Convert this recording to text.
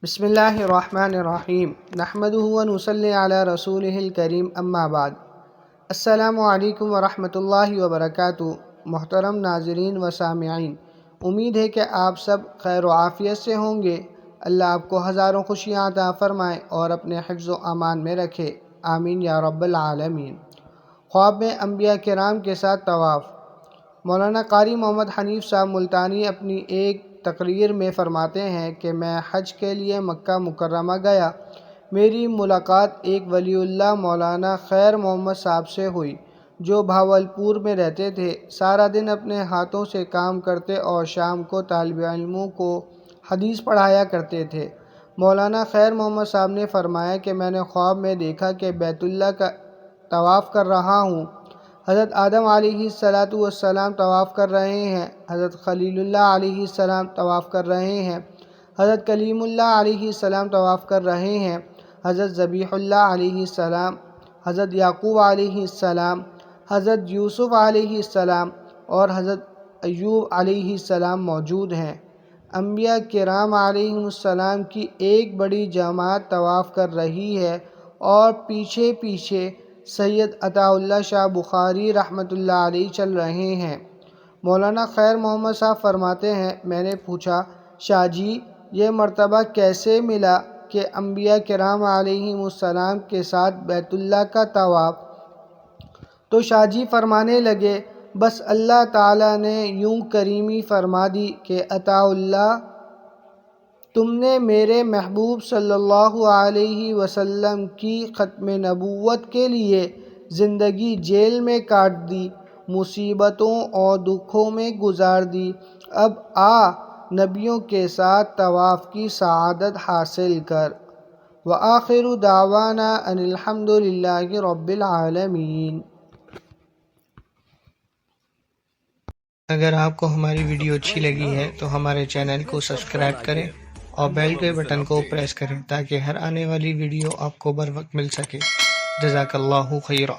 بسم اللہ الرحمن الرحیم نحمدہ و نصلی علی رسولہ الکریم اما بعد۔ السلام علیکم ورحمۃ اللہ وبرکاتہ۔ محترم ناظرین و سامعین، امید ہے کہ آپ سب خیر و عافیت سے ہوں گے۔ اللہ آپ کو ہزاروں خوشیاں عطا فرمائے اور اپنے حفظ و امان میں رکھے، آمین یا رب العالمین۔ خواب میں انبیاء کرام کے ساتھ طواف۔ مولانا قاری محمد حنیف صاحب ملتانی اپنی ایک تقریر میں فرماتے ہیں کہ میں حج کے لیے مکہ مکرمہ گیا۔ میری ملاقات ایک ولی اللہ مولانا خیر محمد صاحب سے ہوئی، جو بھاولپور میں رہتے تھے۔ سارا دن اپنے ہاتھوں سے کام کرتے اور شام کو طالب علموں کو حدیث پڑھایا کرتے تھے۔ مولانا خیر محمد صاحب نے فرمایا کہ میں نے خواب میں دیکھا کہ بیت اللہ کا طواف کر رہا ہوں۔ حضرت آدم علیہ السلام طواف کر رہے ہیں، حضرت خلیل اللہ علیہ السلام طواف کر رہے ہیں، حضرت کلیم اللہ علیہ السلام طواف کر رہے ہیں، حضرت ذبیح اللہ علیہ السلام، حضرت یعقوب علیہ السلام، حضرت یوسف علیہ السلام اور حضرت ایوب علیہ السلام موجود ہیں۔ انبیاء کرام علیہ السلام کی ایک بڑی جماعت طواف کر رہی ہے اور پیچھے پیچھے سید عطا اللہ شاہ بخاری رحمۃ اللہ علیہ چل رہے ہیں۔ مولانا خیر محمد صاحب فرماتے ہیں، میں نے پوچھا، شاہ جی یہ مرتبہ کیسے ملا کہ انبیاء کرام علیہ السلام کے ساتھ بیت اللہ کا طواف؟ تو شاہ جی فرمانے لگے، بس اللہ تعالیٰ نے یوں کریمی فرما دی کہ عطا اللہ، تم نے میرے محبوب صلی اللہ علیہ وسلم کی ختم نبوت کے لیے زندگی جیل میں کاٹ دی، مصیبتوں اور دکھوں میں گزار دی، اب آ نبیوں کے ساتھ طواف کی سعادت حاصل کر۔ وآخر دعوانا ان الحمد للہ رب العالمین۔ اگر آپ کو ہماری ویڈیو اچھی لگی ہے تو ہمارے چینل کو سبسکرائب کریں اور بیل کے بٹن کو پریس کریں تاکہ ہر آنے والی ویڈیو آپ کو بر وقت مل سکے۔ جزاک اللہ خیرہ۔